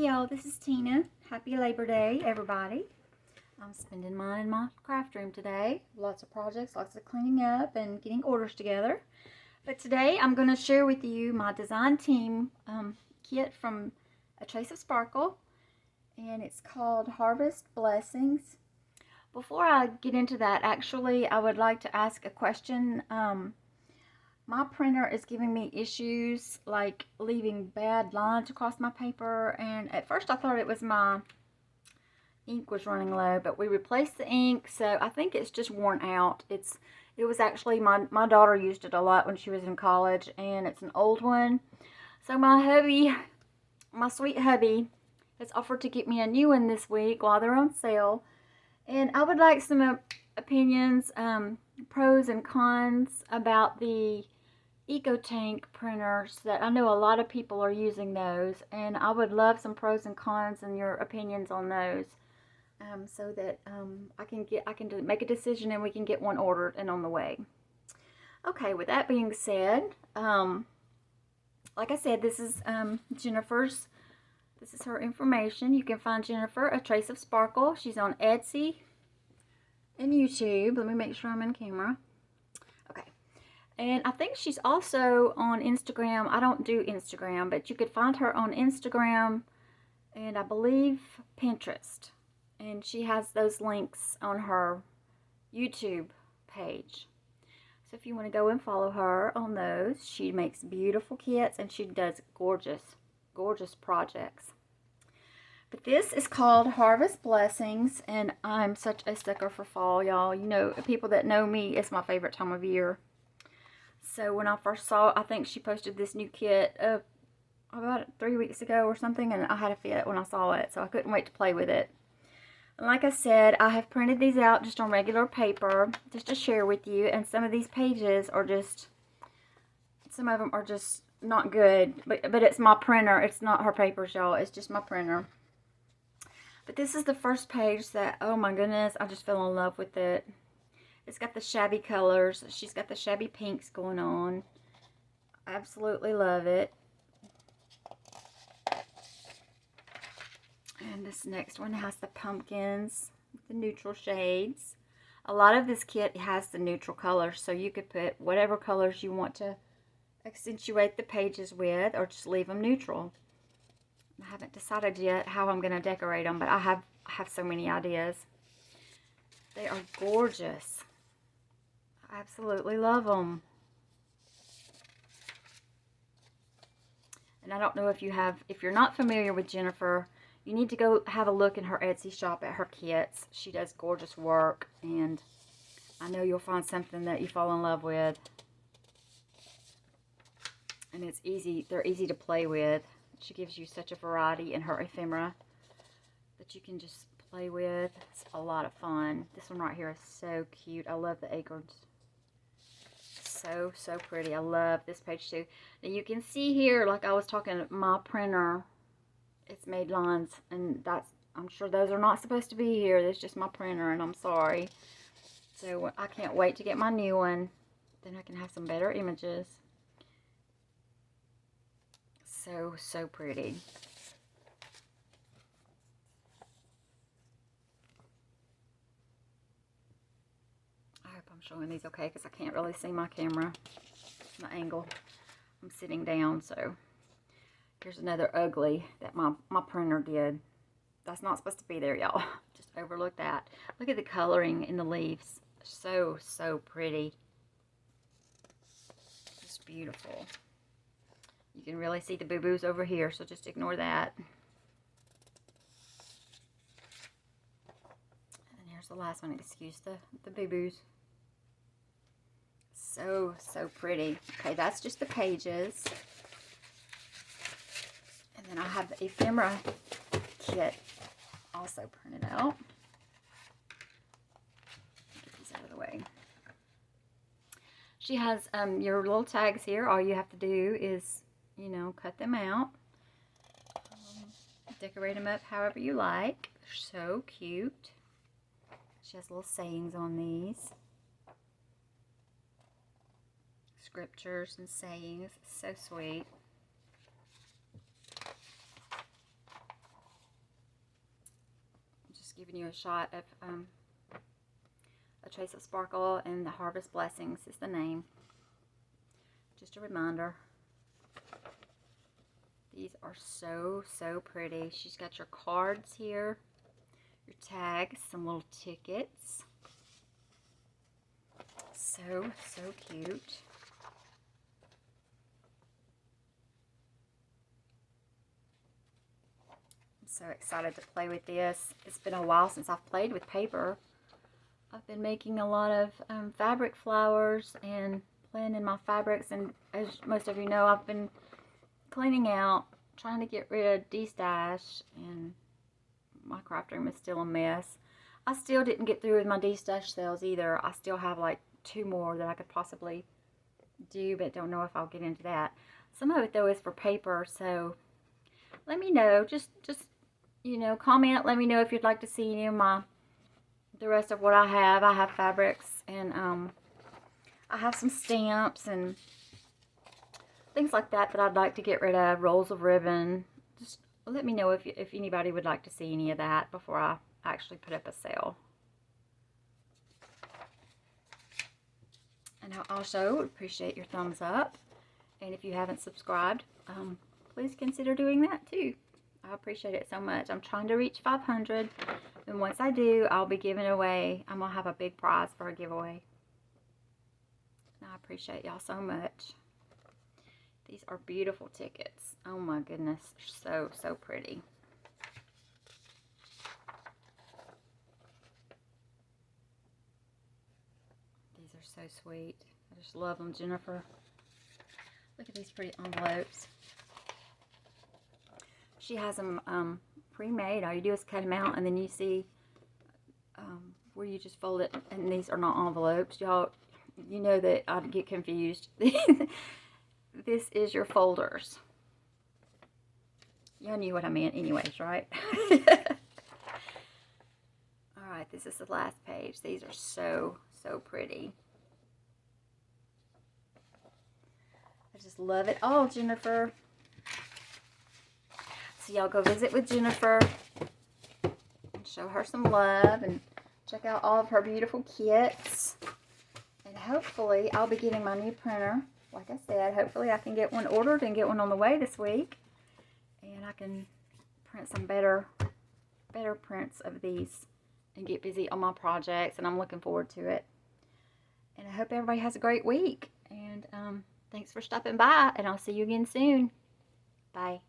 y'all, this is Tina. Happy Labor Day, everybody. I'm spending mine in my craft room today. Lots of projects, lots of cleaning up and getting orders together. But today I'm going to share with you my design team kit from Atraceofsparkle, and it's called Harvest Blessings. Before I get into that, actually, I would like to ask a question. My printer is giving me issues like leaving bad lines across my paper, and at first I thought it was my ink was running low, but we replaced the ink, so I think it's just worn out. It was actually my daughter used it a lot when she was in college, and it's an old one. So my sweet hubby has offered to get me a new one this week while they're on sale, and I would like some opinions, pros and cons about the EcoTank printers. That I know a lot of people are using those, and I would love some pros and cons and your opinions on those, so that I can make a decision and we can get one ordered and on the way. Okay, with that being said, like I said, this is Jennifer's. This is her information. You can find Jennifer Atraceofsparkle. She's on Etsy and YouTube. Let me make sure I'm in camera. And I think she's also on Instagram. I don't do Instagram, but you could find her on Instagram and I believe Pinterest. And she has those links on her YouTube page. So if you want to go and follow her on those, she makes beautiful kits and she does gorgeous, gorgeous projects. But this is called Harvest Blessings, and I'm such a sucker for fall, y'all. You know, people that know me, it's my favorite time of year. So when I first saw it, I think she posted this new kit about 3 weeks ago or something, and I had a fit when I saw it, so I couldn't wait to play with it. And like I said, I have printed these out just on regular paper, just to share with you, and some of these pages are just, some of them are just not good, but it's my printer. It's not her papers, y'all. It's just my printer. But this is the first page that, oh my goodness, I just fell in love with it. It's got the shabby colors. She's got the shabby pinks going on. I absolutely love it. And this next one has the pumpkins, the neutral shades. A lot of this kit has the neutral colors, so you could put whatever colors you want to accentuate the pages with, or just leave them neutral. I haven't decided yet how I'm going to decorate them, but I have so many ideas. They are gorgeous. I absolutely love them. And I don't know if you're not familiar with Jennifer, you need to go have a look in her Etsy shop at her kits. She does gorgeous work, and I know you'll find something that you fall in love with. And it's easy, they're easy to play with. She gives you such a variety in her ephemera that you can just play with. It's a lot of fun. This one right here is so cute. I love the acorns. So pretty. I love this page too. Now you can see here, like I was talking, my printer, it's made lines, and I'm sure those are not supposed to be here. That's just my printer, and I'm sorry. So I can't wait to get my new one. Then I can have some better images. So pretty. I hope I'm showing these okay, because I can't really see my camera, my angle. I'm sitting down, so here's another ugly that my printer did. That's not supposed to be there, y'all. Just overlook that. Look at the coloring in the leaves. So pretty. Just beautiful. You can really see the boo-boos over here, so just ignore that. And here's the last one. Excuse the boo-boos. So pretty. Okay, that's just the pages. And then I have the ephemera kit also printed out. Get these out of the way. She has your little tags here. All you have to do is, you know, cut them out. Decorate them up however you like. They're so cute. She has little sayings on these. Scriptures and sayings. So sweet. giving you a shot of Atraceofsparkle, and the Harvest Blessings is the name. Just a reminder. These are so, so pretty. She's got your cards here, your tags, some little tickets. So, so cute. I'm so excited to play with this. It's been a while since I've played with paper. I've been making a lot of fabric flowers and playing in my fabrics, and as most of you know, I've been cleaning out, trying to get rid of de-stash, and my craft room is still a mess. I still didn't get through with my de-stash sales either. I still have like 2 more that I could possibly do, but don't know if I'll get into that. Some of it though is for paper, so let me know. Just you know, comment. Let me know if you'd like to see any of the rest of what I have. I have fabrics, and I have some stamps and things like that that I'd like to get rid of. Rolls of ribbon. Just let me know if anybody would like to see any of that before I actually put up a sale. And I also appreciate your thumbs up. And if you haven't subscribed, please consider doing that too. I appreciate it so much. I'm trying to reach 500. And once I do, I'll be giving away. I'm going to have a big prize for a giveaway. And I appreciate y'all so much. These are beautiful tickets. Oh my goodness. So, so pretty. These are so sweet. I just love them, Jennifer. Look at these pretty envelopes. She has them pre-made. All you do is cut them out, and then you see where you just fold it. And these are not envelopes. Y'all, you know that I get confused. This is your folders. Y'all knew what I meant anyways, right? Alright, this is the last page. These are so, so pretty. I just love it all, Jennifer. So y'all go visit with Jennifer and show her some love and check out all of her beautiful kits. And hopefully I'll be getting my new printer. Like I said, hopefully I can get one ordered and get one on the way this week. And I can print some better prints of these and get busy on my projects. And I'm looking forward to it. And I hope everybody has a great week. And thanks for stopping by. And I'll see you again soon. Bye.